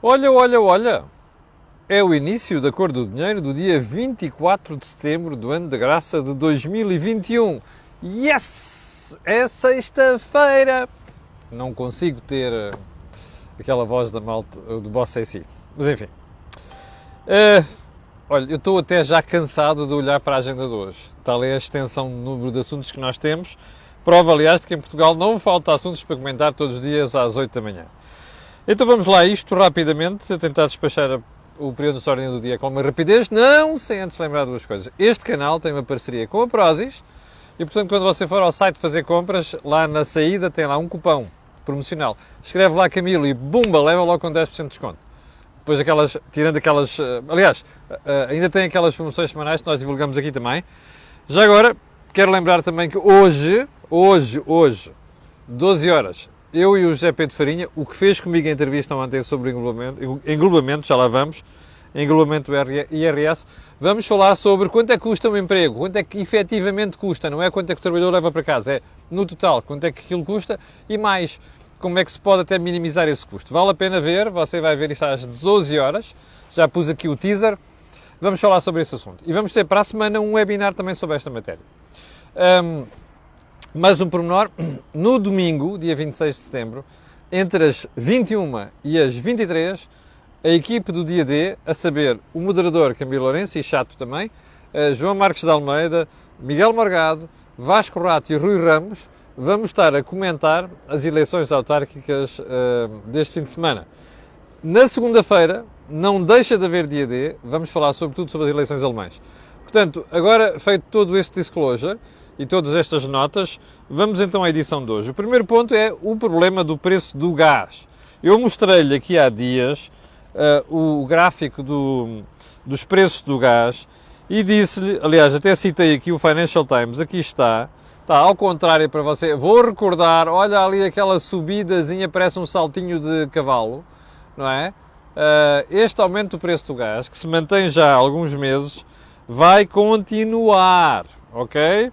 Olha, olha, olha! É o início da Cor do Dinheiro do dia 24 de setembro do ano da graça de 2021. Yes! É sexta-feira! Não consigo ter aquela voz da malta, do Boss AC. Mas enfim. Olha, eu estou até já cansado de olhar para a agenda de hoje. Tal é a extensão do número de assuntos que nós temos. Prova, aliás, de que em Portugal não falta assuntos para comentar todos os dias às 8 da manhã. Então vamos lá, isto rapidamente, a tentar despachar o período de ordem do dia com uma rapidez, não sem antes lembrar duas coisas. Este canal tem uma parceria com a Prozis e, portanto, quando você for ao site fazer compras, lá na saída tem lá um cupão promocional. Escreve lá Camilo e bumba, leva logo com 10% de desconto. Depois tirando aquelas, aliás, ainda tem aquelas promoções semanais que nós divulgamos aqui também. Já agora, quero lembrar também que hoje, 12 horas, eu e o José Pedro Farinha, o que fez comigo a entrevista ontem sobre englobamento, já lá vamos, englobamento IRS, vamos falar sobre quanto é que custa um emprego, quanto é que efetivamente custa, não é quanto é que o trabalhador leva para casa, é no total, quanto é que aquilo custa e mais, como é que se pode até minimizar esse custo. Vale a pena ver, você vai ver isto às 12 horas, já pus aqui o teaser, vamos falar sobre esse assunto. E vamos ter para a semana um webinar também sobre esta matéria. Mais um pormenor, no domingo, dia 26 de setembro, entre as 21 e as 23, a equipe do Dia D, a saber, o moderador Camilo Lourenço, e chato também, João Marcos de Almeida, Miguel Morgado, Vasco Rato e Rui Ramos, vamos estar a comentar as eleições autárquicas deste fim de semana. Na segunda-feira, não deixa de haver Dia D, vamos falar sobretudo sobre as eleições alemãs. Portanto, agora feito todo este disclosure, e todas estas notas, vamos então à edição de hoje. O primeiro ponto é o problema do preço do gás. Eu mostrei-lhe aqui há dias o gráfico dos preços do gás e disse-lhe, aliás, até citei aqui o Financial Times, aqui está ao contrário para você, vou recordar, olha ali aquela subidazinha, parece um saltinho de cavalo, não é? Este aumento do preço do gás, que se mantém já há alguns meses, vai continuar, ok?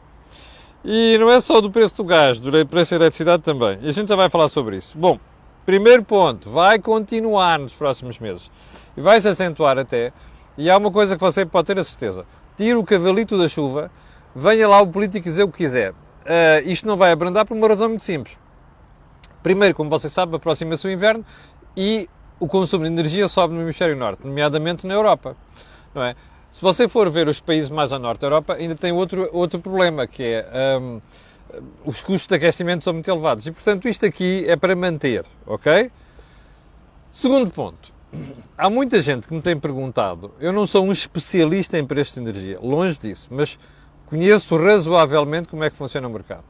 E não é só do preço do gás, do preço da eletricidade também. E a gente já vai falar sobre isso. Bom, primeiro ponto, vai continuar nos próximos meses. E vai se acentuar até. E há uma coisa que você pode ter a certeza. Tira o cavalito da chuva, venha lá o político dizer o que quiser. Isto não vai abrandar por uma razão muito simples. Primeiro, como você sabe, aproxima-se o inverno e o consumo de energia sobe no hemisfério norte, nomeadamente na Europa. Não é? Se você for ver os países mais a norte da Europa, ainda tem outro problema, que é os custos de aquecimento são muito elevados. E, portanto, isto aqui é para manter, ok? Segundo ponto. Há muita gente que me tem perguntado, eu não sou um especialista em preços de energia, longe disso, mas conheço razoavelmente como é que funciona o mercado.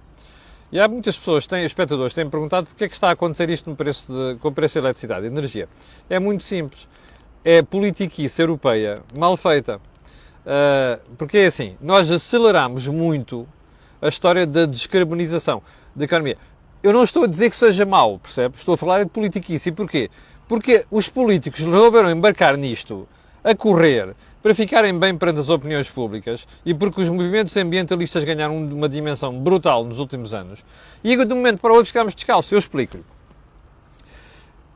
E há muitas pessoas, espectadores, que têm perguntado porque é que está a acontecer isto com o preço de eletricidade e energia. É muito simples. É politiquice europeia mal feita. Porque é assim, nós aceleramos muito a história da descarbonização da economia. Eu não estou a dizer que seja mau, percebe? Estou a falar de politiquice. E porquê? Porque os políticos resolveram embarcar nisto a correr para ficarem bem perante as opiniões públicas e porque os movimentos ambientalistas ganharam uma dimensão brutal nos últimos anos. E de um momento para o outro ficámos descalços. Eu explico-lhe.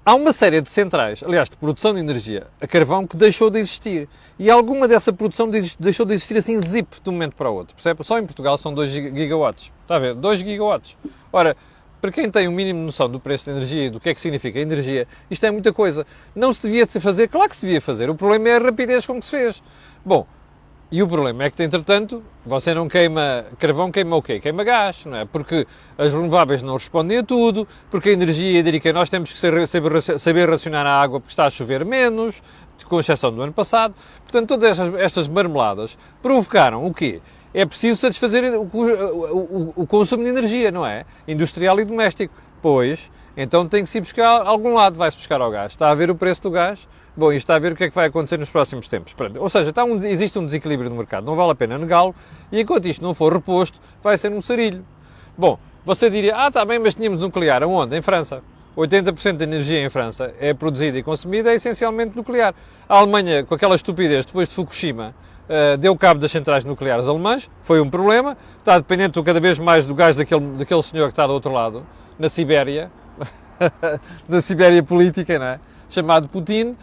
Há uma série de centrais, aliás, de produção de energia a carvão que deixou de existir. E alguma dessa produção deixou de existir assim zip de um momento para o outro. Percebe? Só em Portugal são 2 gigawatts. Está a ver? 2 gigawatts. Ora, para quem tem um mínimo de noção do preço da energia e do que é que significa a energia, isto é muita coisa. Não se devia fazer? Claro que se devia fazer. O problema é a rapidez com que se fez. Bom, e o problema é que, entretanto, você não queima carvão, queima o quê? Queima gás, não é? Porque as renováveis não respondem a tudo, porque a energia hídrica nós temos que saber racionar a água porque está a chover menos, com exceção do ano passado. Portanto, todas estas marmeladas provocaram o quê? É preciso satisfazer o consumo de energia, não é? Industrial e doméstico. Pois, então tem que se ir buscar a algum lado, vai-se buscar ao gás. Está a ver o preço do gás? Bom, e está a ver o que é que vai acontecer nos próximos tempos. Pronto. Ou seja, existe um desequilíbrio no mercado, não vale a pena negá-lo, e enquanto isto não for reposto, vai ser um sarilho. Bom, você diria, está bem, mas tínhamos nuclear. Aonde? Em França. 80% da energia em França é produzida e consumida, é essencialmente nuclear. A Alemanha, com aquela estupidez, depois de Fukushima, deu cabo das centrais nucleares alemãs, foi um problema, está dependente cada vez mais do gás daquele senhor que está do outro lado, na Sibéria, na Sibéria política, não é? chamado Putin.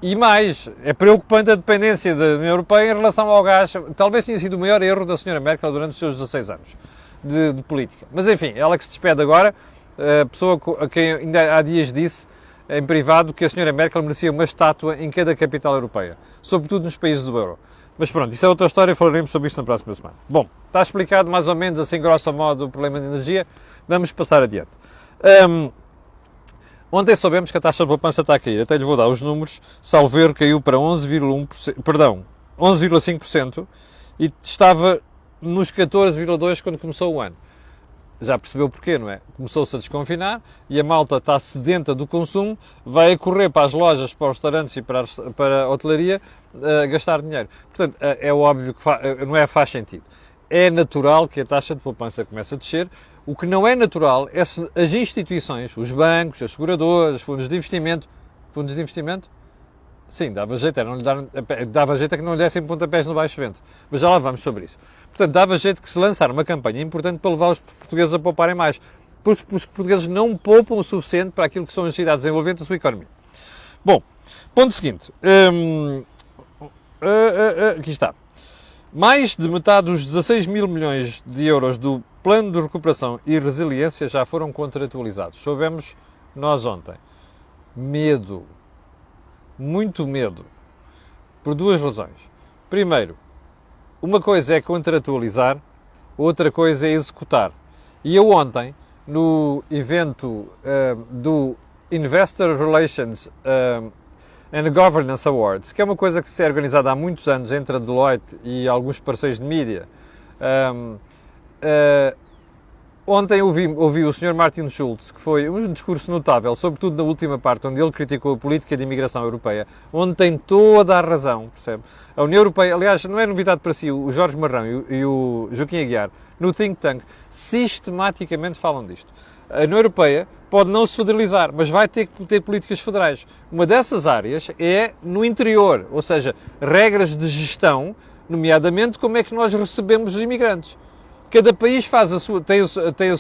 E mais, é preocupante a dependência da União Europeia em relação ao gás. Talvez tenha sido o maior erro da Sra. Merkel durante os seus 16 anos de política. Mas enfim, ela que se despede agora, a pessoa a quem ainda há dias disse em privado que a Sra. Merkel merecia uma estátua em cada capital europeia, sobretudo nos países do euro. Mas pronto, isso é outra história, falaremos sobre isso na próxima semana. Bom, está explicado mais ou menos assim, grosso modo, o problema de energia. Vamos passar adiante. Ontem soubemos que a taxa de poupança está a cair. Até lhe vou dar os números. Salvo erro, caiu para 11,5% e estava nos 14,2% quando começou o ano. Já percebeu porquê, não é? Começou-se a desconfinar e a malta está sedenta do consumo, vai a correr para as lojas, para os restaurantes e para a hotelaria gastar dinheiro. Portanto, é óbvio que não faz sentido. É natural que a taxa de poupança comece a descer. O que não é natural é se as instituições, os bancos, as seguradoras, os fundos de investimento... Fundos de investimento? Sim, dava jeito, dava jeito a que não lhe dessem pontapés no baixo vento. Mas já lá vamos sobre isso. Portanto, dava jeito que se lançar uma campanha importante para levar os portugueses a pouparem mais. Porque os portugueses não poupam o suficiente para aquilo que são as necessidades de desenvolvimento da sua economia. Bom, ponto seguinte. Aqui está. Mais de metade dos 16 mil milhões de euros do Plano de Recuperação e Resiliência já foram contratualizados. Soubemos nós ontem. Medo. Muito medo. Por duas razões. Primeiro, uma coisa é contratualizar, outra coisa é executar. E eu ontem, no evento do Investor Relations and Governance Awards, que é uma coisa que se é organizada há muitos anos entre a Deloitte e alguns parceiros de mídia, ontem ouvi o Sr. Martin Schulz, que foi um discurso notável, sobretudo na última parte, onde ele criticou a política de imigração europeia, onde tem toda a razão, percebe? A União Europeia, aliás, não é novidade para si, o Jorge Marrão e o Joaquim Aguiar, no think tank, sistematicamente falam disto. A União Europeia pode não se federalizar, mas vai ter que ter políticas federais. Uma dessas áreas é no interior, ou seja, regras de gestão, nomeadamente como é que nós recebemos os imigrantes. Cada país tem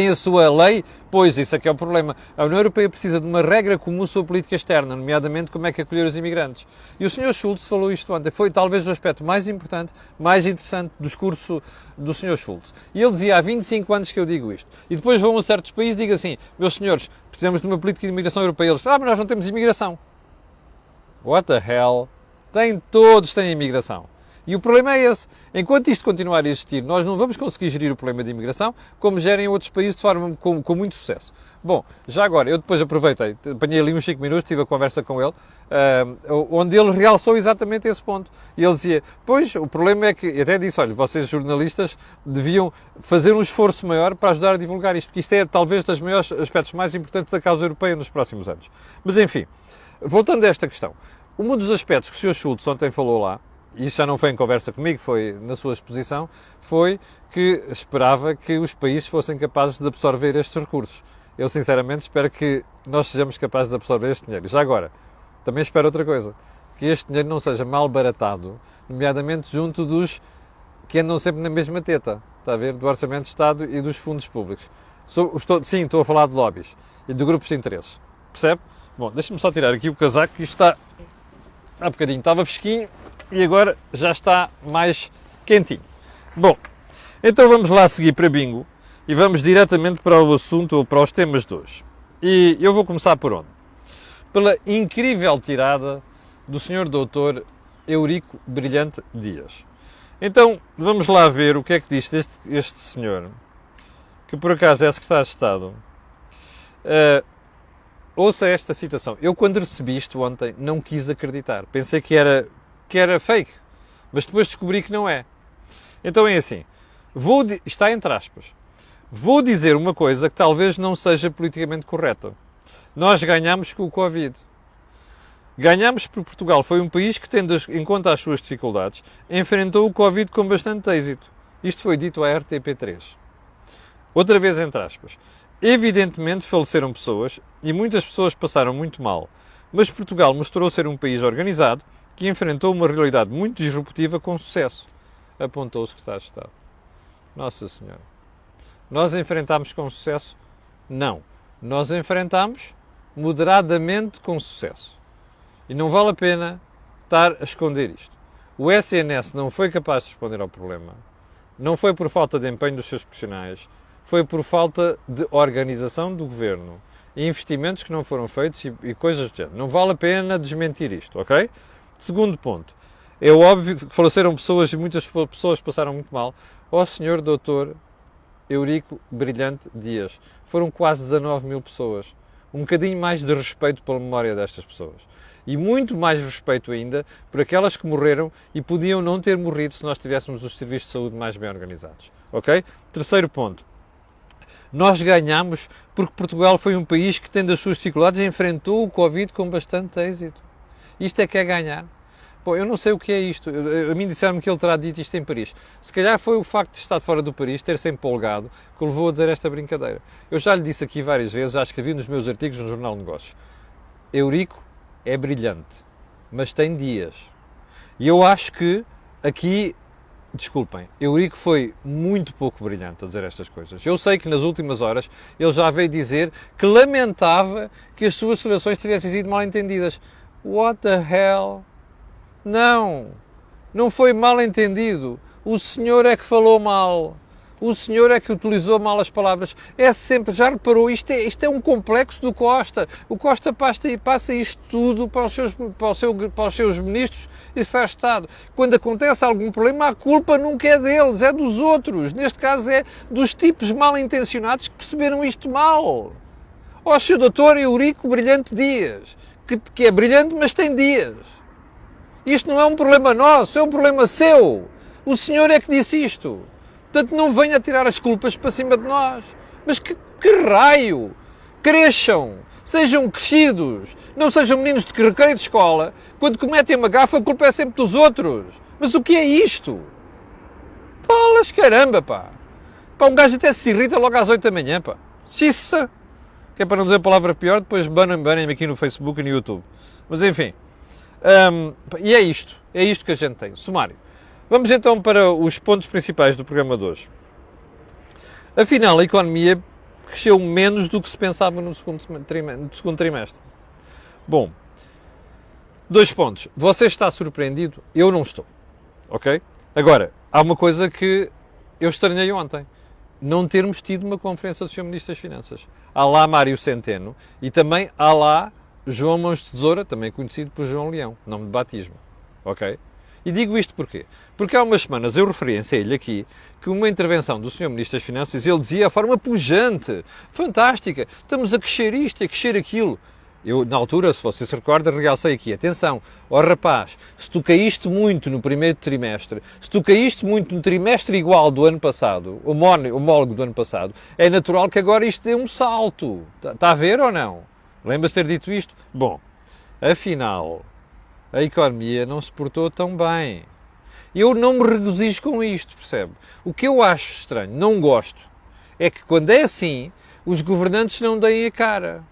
a sua lei, pois isso é que é o problema. A União Europeia precisa de uma regra comum sobre política externa, nomeadamente como é que acolher os imigrantes. E o Sr. Schulz falou isto ontem. Foi talvez o aspecto mais importante, mais interessante do discurso do Sr. Schulz. E ele dizia, há 25 anos que eu digo isto. E depois vão a certos países e digo assim, meus senhores, precisamos de uma política de imigração europeia. Eles, mas nós não temos imigração. What the hell? Todos têm imigração. E o problema é esse. Enquanto isto continuar a existir, nós não vamos conseguir gerir o problema de imigração como gerem outros países de forma com muito sucesso. Bom, já agora, eu depois aproveitei, apanhei ali uns 5 minutos, tive a conversa com ele, onde ele realçou exatamente esse ponto. E ele dizia, pois, o problema é que, e até disse, olha, vocês jornalistas deviam fazer um esforço maior para ajudar a divulgar isto, porque isto é talvez dos maiores aspectos mais importantes da causa europeia nos próximos anos. Mas enfim, voltando a esta questão, um dos aspectos que o Sr. Schulz ontem falou lá, e isso já não foi em conversa comigo, foi na sua exposição, foi que esperava que os países fossem capazes de absorver estes recursos. Eu, sinceramente, espero que nós sejamos capazes de absorver este dinheiro. Já agora, também espero outra coisa, que este dinheiro não seja mal baratado, nomeadamente junto dos que andam sempre na mesma teta, está a ver, do Orçamento de Estado e dos fundos públicos. Estou a falar de lobbies e de grupos de interesses, percebe? Bom, deixa-me só tirar aqui o casaco, que isto está, há bocadinho estava fresquinho, e agora já está mais quentinho. Bom, então vamos lá seguir para bingo e vamos diretamente para o assunto ou para os temas de hoje. E eu vou começar por onde? Pela incrível tirada do Sr. Dr. Eurico Brilhante Dias. Então vamos lá ver o que é que diz este senhor, que por acaso é secretário de Estado. Ouça esta citação. Eu, quando recebi isto ontem, não quis acreditar. Pensei que era fake, mas depois descobri que não é. Então é assim, está entre aspas, vou dizer uma coisa que talvez não seja politicamente correta. Nós ganhamos com o Covid. Ganhamos porque Portugal foi um país que, tendo em conta as suas dificuldades, enfrentou o Covid com bastante êxito. Isto foi dito à RTP3. Outra vez entre aspas. Evidentemente faleceram pessoas e muitas pessoas passaram muito mal, mas Portugal mostrou ser um país organizado que enfrentou uma realidade muito disruptiva com sucesso, apontou o secretário de Estado. Nossa Senhora. Nós enfrentámos com sucesso? Não. Nós enfrentámos moderadamente com sucesso. E não vale a pena estar a esconder isto. O SNS não foi capaz de responder ao problema. Não foi por falta de empenho dos seus profissionais, foi por falta de organização do governo e investimentos que não foram feitos e coisas do género. Não vale a pena desmentir isto, ok? Segundo ponto. É óbvio que faleceram pessoas e muitas pessoas passaram muito mal. Ó Sr. Dr. Eurico Brilhante Dias. Foram quase 19 mil pessoas. Um bocadinho mais de respeito pela memória destas pessoas. E muito mais respeito ainda por aquelas que morreram e podiam não ter morrido se nós tivéssemos os serviços de saúde mais bem organizados. Ok? Terceiro ponto. Nós ganhamos porque Portugal foi um país que, tendo as suas dificuldades, enfrentou o Covid com bastante êxito. Isto é que é ganhar. Bom, eu não sei o que é isto. A mim disseram-me que ele terá dito isto em Paris. Se calhar foi o facto de estar fora do Paris, ter-se empolgado, que o levou a dizer esta brincadeira. Eu já lhe disse aqui várias vezes, já escrevi nos meus artigos no Jornal de Negócios. Eurico é brilhante, mas tem dias. E eu acho que aqui, desculpem, Eurico foi muito pouco brilhante a dizer estas coisas. Eu sei que nas últimas horas ele já veio dizer que lamentava que as suas declarações tivessem sido mal entendidas. What the hell? Não foi mal entendido. O senhor é que falou mal. O senhor é que utilizou mal as palavras. É sempre, já reparou, isto é um complexo do Costa. O Costa passa isto tudo para os seus ministros e secretários de Estado. Quando acontece algum problema, a culpa nunca é deles, é dos outros. Neste caso é dos tipos mal intencionados que perceberam isto mal. Ó, Sr. Dr. Eurico Brilhante Dias, que é brilhante, mas tem dias. Isto não é um problema nosso, é um problema seu. O senhor é que disse isto. Portanto, não venha tirar as culpas para cima de nós. Mas que raio! Cresçam! Sejam crescidos! Não sejam meninos de recreio de escola. Quando cometem uma gafa, a culpa é sempre dos outros. Mas o que é isto? Bolas, caramba, pá! Pá, um gajo até se irrita logo às 8 da manhã, pá. Xissa! Que é para não dizer a palavra pior, depois banem-me aqui no Facebook e no YouTube. Mas enfim. E é isto que a gente tem. Sumário. Vamos então para os pontos principais do programa de hoje. Afinal, a economia cresceu menos do que se pensava no segundo trimestre. Bom, 2 pontos. Você está surpreendido? Eu não estou. Ok? Agora, há uma coisa que eu estranhei ontem. Não termos tido uma conferência do Sr. Ministro das Finanças. Há lá Mário Centeno e também há lá João Mãos de Tesoura, também conhecido por João Leão, nome de batismo. Ok? E digo isto porquê? Porque há umas semanas eu referenciei-lhe aqui que uma intervenção do Sr. Ministro das Finanças, ele dizia a forma pujante, fantástica, estamos a crescer isto, a crescer aquilo. Eu, na altura, se você se recorda, realcei aqui, atenção, ó rapaz, se tu caíste muito no primeiro trimestre, se tu caíste muito no trimestre igual do ano passado, homólogo do ano passado, é natural que agora isto dê um salto. Está a ver ou não? Lembra-se de ter dito isto? Bom, afinal, a economia não se portou tão bem. Eu não me regozijo com isto, percebe? O que eu acho estranho, não gosto, é que quando é assim, os governantes não deem a cara.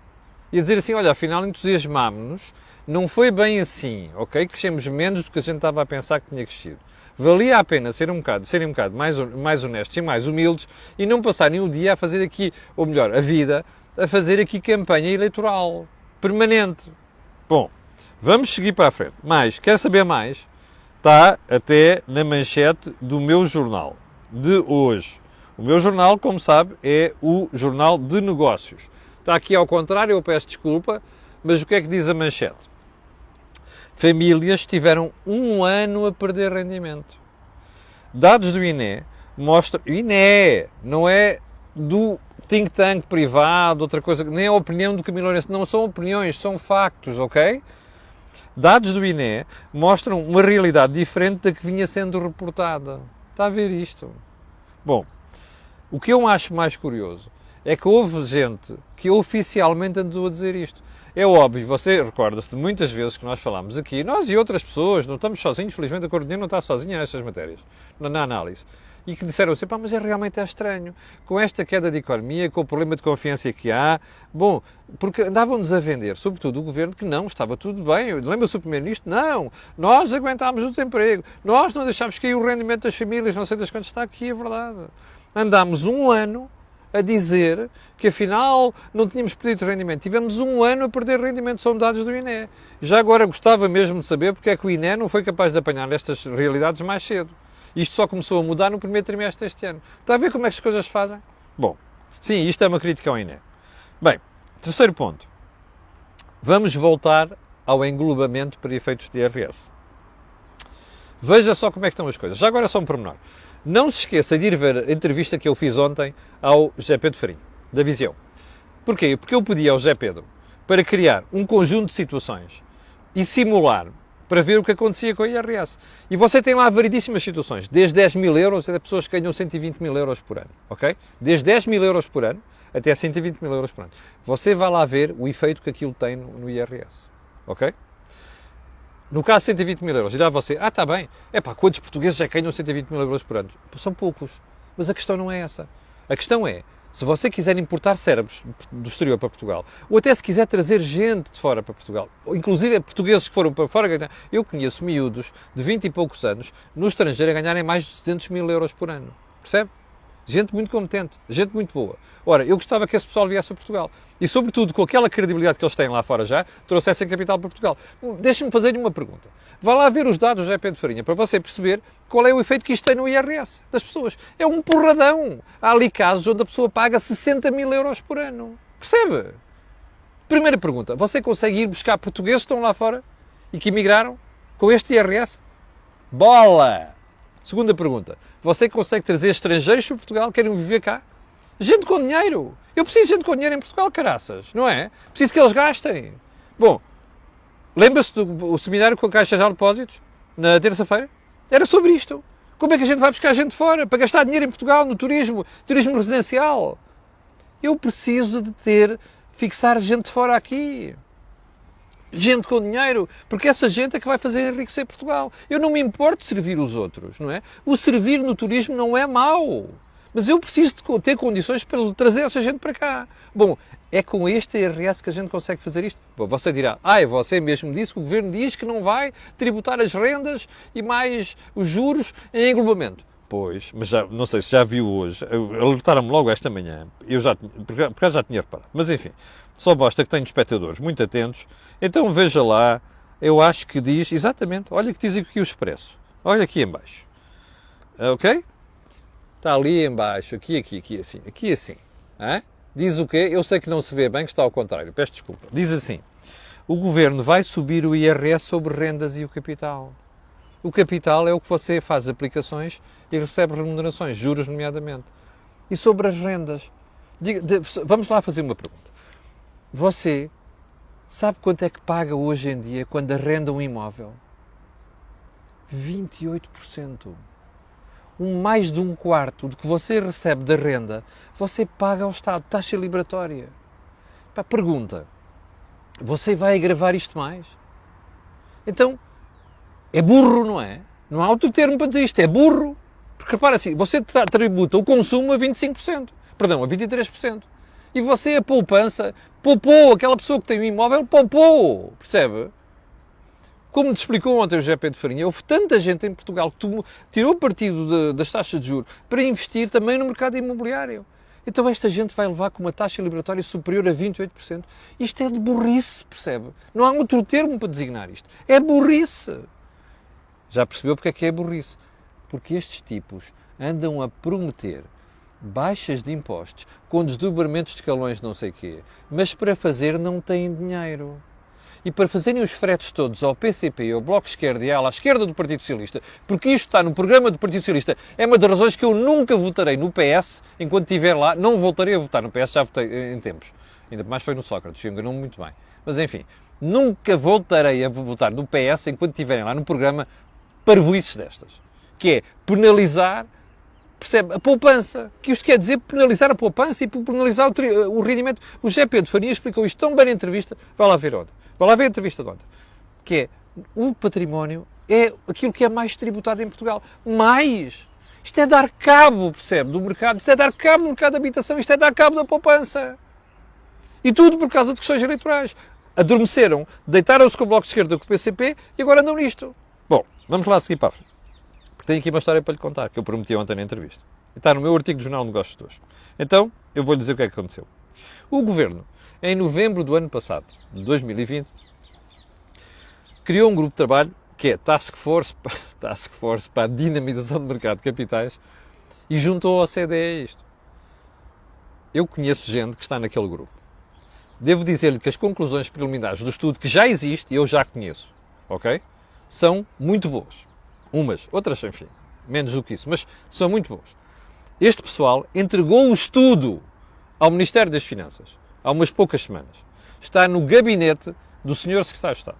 E a dizer assim, olha, afinal entusiasmámos-nos, não foi bem assim, ok? Crescemos menos do que a gente estava a pensar que tinha crescido. Valia a pena serem um bocado mais honestos e mais humildes e não passarem o dia a fazer aqui, ou melhor, a vida, a fazer aqui campanha eleitoral permanente. Bom, vamos seguir para a frente. Mas, quer saber mais? Está até na manchete do meu jornal de hoje. O meu jornal, como sabe, é o Jornal de Negócios. Está aqui ao contrário, eu peço desculpa, mas o que é que diz a manchete? Famílias tiveram 1 ano a perder rendimento. Dados do INE mostram... INE, não é do think tank privado, outra coisa, nem a opinião do Camilo Lourenço, não são opiniões, são factos, ok? Dados do INE mostram uma realidade diferente da que vinha sendo reportada. Está a ver isto? Bom, o que eu acho mais curioso é que houve gente que oficialmente andou a dizer isto. É óbvio, você recorda-se de muitas vezes que nós falámos aqui, nós e outras pessoas, não estamos sozinhos, felizmente a Coordenadora não está sozinha nestas matérias, na análise, e que disseram assim, pá, mas realmente é estranho, com esta queda de economia, com o problema de confiança que há, bom, porque andavam-nos a vender, sobretudo o governo, que não, estava tudo bem, lembra-se o primeiro-ministro? Não, nós aguentámos o desemprego, nós não deixámos cair o rendimento das famílias, não sei das quantas, está aqui a verdade. Andámos 1 ano a dizer que afinal não tínhamos perdido rendimento. Tivemos um ano a perder rendimento, são dados do INE. Já agora gostava mesmo de saber porque é que o INE não foi capaz de apanhar estas realidades mais cedo. Isto só começou a mudar no primeiro trimestre deste ano. Está a ver como é que as coisas se fazem? Bom, sim, isto é uma crítica ao INE. Bem, terceiro ponto. Vamos voltar ao englobamento para efeitos de IRS. Veja só como é que estão as coisas. Já agora só um pormenor. Não se esqueça de ir ver a entrevista que eu fiz ontem ao José Pedro Farinha, da Visão. Porquê? Porque eu pedi ao José Pedro para criar um conjunto de situações e simular para ver o que acontecia com a IRS. E você tem lá variedíssimas situações, desde 10 mil euros até pessoas que ganham 120 mil euros por ano, ok? Desde 10 mil euros por ano até 120 mil euros por ano. Você vai lá ver o efeito que aquilo tem no IRS, ok? No caso de 120 mil euros, dirá você, está bem, quantos portugueses já ganham 120 mil euros por ano? São poucos, mas a questão não é essa. A questão é, se você quiser importar cérebros do exterior para Portugal, ou até se quiser trazer gente de fora para Portugal, ou inclusive portugueses que foram para fora, eu conheço miúdos de 20 e poucos anos no estrangeiro a ganharem mais de 200 mil euros por ano, percebe? Gente muito competente, gente muito boa. Ora, eu gostava que esse pessoal viesse a Portugal. E, sobretudo, com aquela credibilidade que eles têm lá fora já, trouxessem capital para Portugal. Deixe-me fazer-lhe uma pergunta. Vá lá ver os dados do José Pedro Farinha para você perceber qual é o efeito que isto tem no IRS das pessoas. É um porradão. Há ali casos onde a pessoa paga 60 mil euros por ano. Percebe? Primeira pergunta. Você consegue ir buscar portugueses que estão lá fora e que emigraram com este IRS? Bola! Segunda pergunta. Você consegue trazer estrangeiros para Portugal que querem viver cá? Gente com dinheiro. Eu preciso de gente com dinheiro em Portugal, caraças, não é? Preciso que eles gastem. Bom, lembra-se do seminário com a Caixa de Depósitos, na terça-feira? Era sobre isto. Como é que a gente vai buscar gente fora para gastar dinheiro em Portugal, no turismo residencial? Eu preciso de fixar gente fora aqui. Gente com dinheiro, porque essa gente é que vai fazer enriquecer Portugal. Eu não me importo de servir os outros, não é? O servir no turismo não é mau. Mas eu preciso de ter condições para trazer essa gente para cá. Bom, é com este IRS que a gente consegue fazer isto? Bom, você dirá, você mesmo disse que o Governo diz que não vai tributar as rendas e mais os juros em englobamento. Pois, mas já, não sei se já viu hoje, alertaram-me logo esta manhã, eu já, porque já tinha reparado, mas enfim, só basta que tenho espectadores muito atentos, então veja lá, eu acho que diz, exatamente, olha que diz aqui o Expresso, olha aqui em baixo, ok? Está ali em baixo, aqui assim. Hã? Diz o quê? Eu sei que não se vê bem, que está ao contrário, peço desculpa. Diz assim, o Governo vai subir o IRS sobre rendas e o capital. O capital é o que você faz aplicações e recebe remunerações, juros nomeadamente. E sobre as rendas, vamos lá fazer uma pergunta. Você sabe quanto é que paga hoje em dia quando arrenda um imóvel? 28%. Mais de um quarto do que você recebe da renda, você paga ao Estado, taxa liberatória. Pergunta, você vai agravar isto mais? Então, é burro, não é? Não há outro termo para dizer isto, é burro. Porque repara assim, você tributa o consumo a 25%, perdão, a 23%. E você, a poupança, poupou, aquela pessoa que tem um imóvel, poupou, percebe? Como te explicou ontem o José Pedro Farinha, houve tanta gente em Portugal que tirou partido das taxas de juros para investir também no mercado imobiliário. Então esta gente vai levar com uma taxa liberatória superior a 28%. Isto é de burrice, percebe? Não há outro termo para designar isto. É burrice. Já percebeu porque é que é burrice? Porque estes tipos andam a prometer baixas de impostos com desdobramentos de escalões não sei quê, mas para fazer não têm dinheiro. E para fazerem os fretes todos ao PCP, ao Bloco de Esquerda e à esquerda do Partido Socialista, porque isto está no programa do Partido Socialista, é uma das razões que eu nunca votarei no PS, enquanto estiver lá, não voltarei a votar no PS, já votei em tempos. Ainda mais foi no Sócrates, enganou-me muito bem. Mas enfim, nunca voltarei a votar no PS enquanto estiverem lá no programa parvoices destas. Que é penalizar, percebe, a poupança. Que isto quer dizer penalizar a poupança e penalizar o rendimento. O José Pedro Farinha explicou isto tão bem na entrevista, vai lá ver ontem. Vai lá ver a entrevista de ontem. Que é, o património é aquilo que é mais tributado em Portugal. Mais! Isto é dar cabo, percebe, do mercado. Isto é dar cabo do mercado de habitação. Isto é dar cabo da poupança. E tudo por causa de questões eleitorais. Adormeceram, deitaram-se com o Bloco de Esquerda, com o PCP e agora andam nisto. Bom, vamos lá seguir para a frente. Porque tenho aqui uma história para lhe contar, que eu prometi ontem na entrevista. Está no meu artigo do Jornal de Negócios de hoje. Então, eu vou-lhe dizer o que é que aconteceu. O Governo, em novembro do ano passado, de 2020, criou um grupo de trabalho que é Task Force para a dinamização do mercado de capitais e juntou ao CDE isto. Eu conheço gente que está naquele grupo. Devo dizer-lhe que as conclusões preliminares do estudo que já existe, e eu já conheço, ok? São muito boas. Umas, outras, enfim, menos do que isso, mas são muito boas. Este pessoal entregou o estudo ao Ministério das Finanças há umas poucas semanas. Está no gabinete do Sr. Secretário de Estado.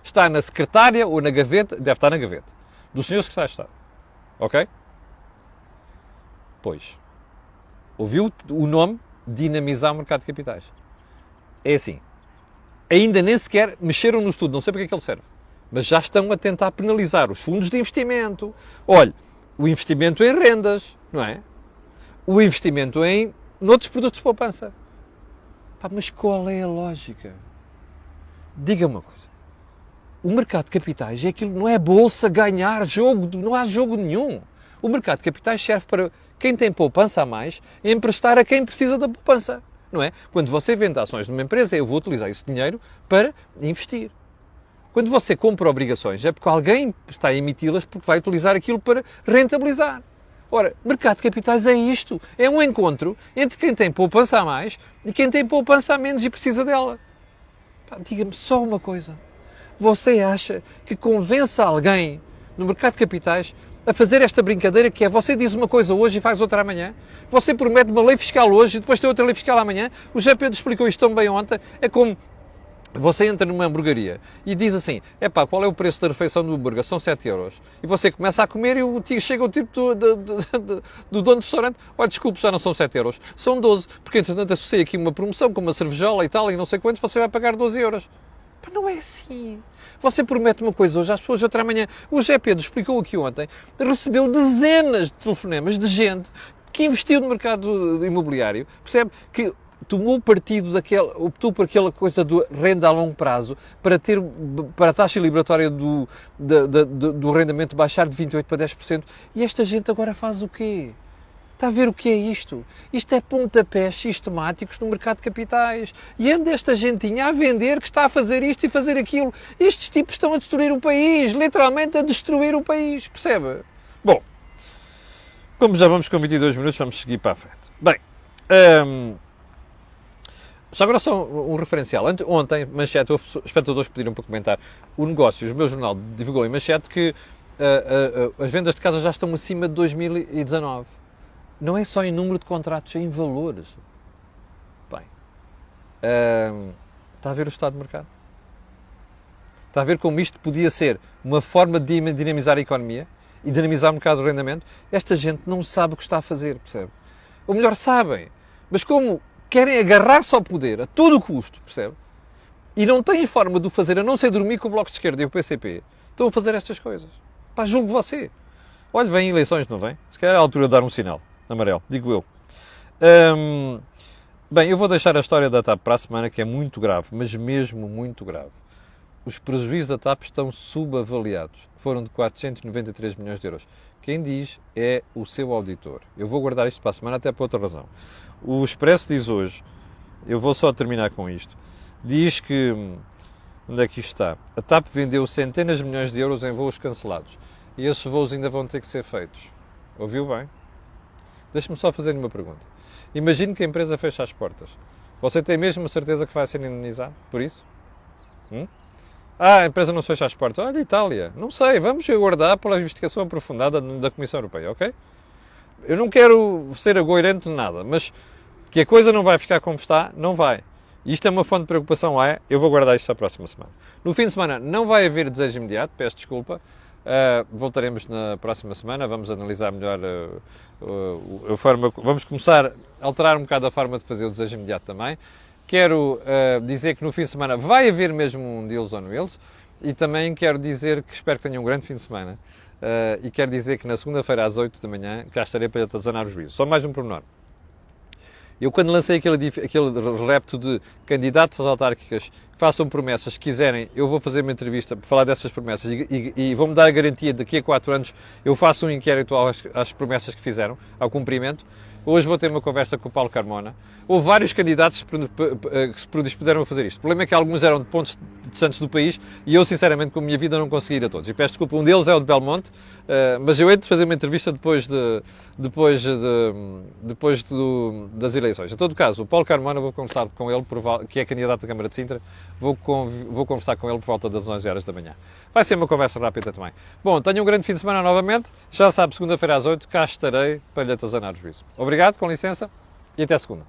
Está na secretária ou na gaveta, deve estar na gaveta, do Sr. Secretário de Estado. Ok? Pois, ouviu o nome dinamizar o mercado de capitais. É assim, ainda nem sequer mexeram no estudo, não sei para que é que ele serve, mas já estão a tentar penalizar os fundos de investimento. Olha, o investimento em rendas, não é? O investimento em noutros produtos de poupança. Pá, mas qual é a lógica? Diga-me uma coisa. O mercado de capitais é aquilo, não é bolsa ganhar jogo, não há jogo nenhum. O mercado de capitais serve para quem tem poupança a mais emprestar a quem precisa da poupança, não é? Quando você vende ações de uma empresa, eu vou utilizar esse dinheiro para investir. Quando você compra obrigações, é porque alguém está a emiti-las porque vai utilizar aquilo para rentabilizar. Ora, mercado de capitais é isto. É um encontro entre quem tem poupança a mais e quem tem poupança a menos e precisa dela. Diga-me só uma coisa. Você acha que convence alguém no mercado de capitais a fazer esta brincadeira que é você diz uma coisa hoje e faz outra amanhã? Você promete uma lei fiscal hoje e depois tem outra lei fiscal amanhã? O José Pedro explicou isto tão bem ontem. É como você entra numa hamburgueria e diz assim, epá, qual é o preço da refeição do hambúrguer? São 7 euros. E você começa a comer e chega o tipo do dono do restaurante, olha, desculpe, já não são 7 euros, são 12, porque entretanto associei aqui uma promoção com uma cervejola e tal, e não sei quantos, você vai pagar 12 euros. Pá, não é assim. Você promete uma coisa hoje às pessoas, outra amanhã. O José Pedro explicou aqui ontem, recebeu dezenas de telefonemas de gente que investiu no mercado imobiliário, percebe? Que tomou partido optou por aquela coisa do renda a longo prazo para a taxa liberatória do rendimento baixar de 28% para 10%. E esta gente agora faz o quê? Está a ver o que é isto? Isto é pontapés sistemáticos no mercado de capitais. E anda esta gentinha a vender que está a fazer isto e fazer aquilo. Estes tipos estão a destruir o país, literalmente a destruir o país, percebe? Bom, como já vamos com 22 minutos, vamos seguir para a frente. Bem, só agora só um referencial. Ontem, manchete, houve espectadores que pediram para comentar o negócio. O meu jornal divulgou em manchete que as vendas de casa já estão acima de 2019. Não é só em número de contratos, é em valores. Bem, está a ver o estado do mercado? Está a ver como isto podia ser uma forma de dinamizar a economia e dinamizar o mercado do arrendamento? Esta gente não sabe o que está a fazer, percebe? Ou melhor, sabem, mas como querem agarrar-se ao poder a todo o custo, percebe? E não têm forma de o fazer a não ser dormir com o Bloco de Esquerda e o PCP, estão a fazer estas coisas. Pá, julgo você. Olha, vêm eleições, não vem? Se calhar é a altura de dar um sinal amarelo, digo eu. Bem, eu vou deixar a história da TAP para a semana, que é muito grave, mas mesmo muito grave. Os prejuízos da TAP estão subavaliados. Foram de 493 milhões de euros. Quem diz é o seu auditor. Eu vou guardar isto para a semana até por outra razão. O Expresso diz hoje, eu vou só terminar com isto, diz que, onde é que isto está? A TAP vendeu centenas de milhões de euros em voos cancelados. E esses voos ainda vão ter que ser feitos. Ouviu bem? Deixe-me só fazer-lhe uma pergunta. Imagine que a empresa fecha as portas. Você tem mesmo a certeza que vai ser indemnizado por isso? A empresa não se fecha as portas. Olha, Itália. Não sei, vamos aguardar pela investigação aprofundada da Comissão Europeia, ok? Eu não quero ser agoirante de nada, mas que a coisa não vai ficar como está, não vai. Isto é uma fonte de preocupação, eu vou guardar isto para a próxima semana. No fim de semana não vai haver desejo imediato, peço desculpa. Voltaremos na próxima semana, vamos analisar melhor a forma, vamos começar a alterar um bocado a forma de fazer o desejo imediato também. Quero dizer que no fim de semana vai haver mesmo um Deals on Wheels e também quero dizer que espero que tenham um grande fim de semana e quero dizer que na segunda-feira às 8 da manhã cá estarei para lhe atazanar o juízo. Só mais um pormenor. Eu, quando lancei aquele repto de candidatos às autárquicas que façam promessas, se quiserem, eu vou fazer uma entrevista para falar dessas promessas e vou-me dar a garantia de que daqui a 4 anos eu faço um inquérito às promessas que fizeram, ao cumprimento. Hoje vou ter uma conversa com o Paulo Carmona. Houve vários candidatos que se predispuseram a fazer isto. O problema é que alguns eram de pontos distantes do país e eu, sinceramente, com a minha vida, não consegui ir a todos. E peço desculpa, um deles é o de Belmonte, mas eu hei de fazer uma entrevista depois das eleições. Em todo caso, o Paulo Carmona, vou conversar com ele, que é candidato à Câmara de Sintra, vou conversar com ele por volta das 11 horas da manhã. Vai ser uma conversa rápida também. Bom, tenha um grande fim de semana novamente. Já sabe, segunda-feira às 8, cá estarei para lhe atazanar o juízo. Obrigado, com licença, e até segunda.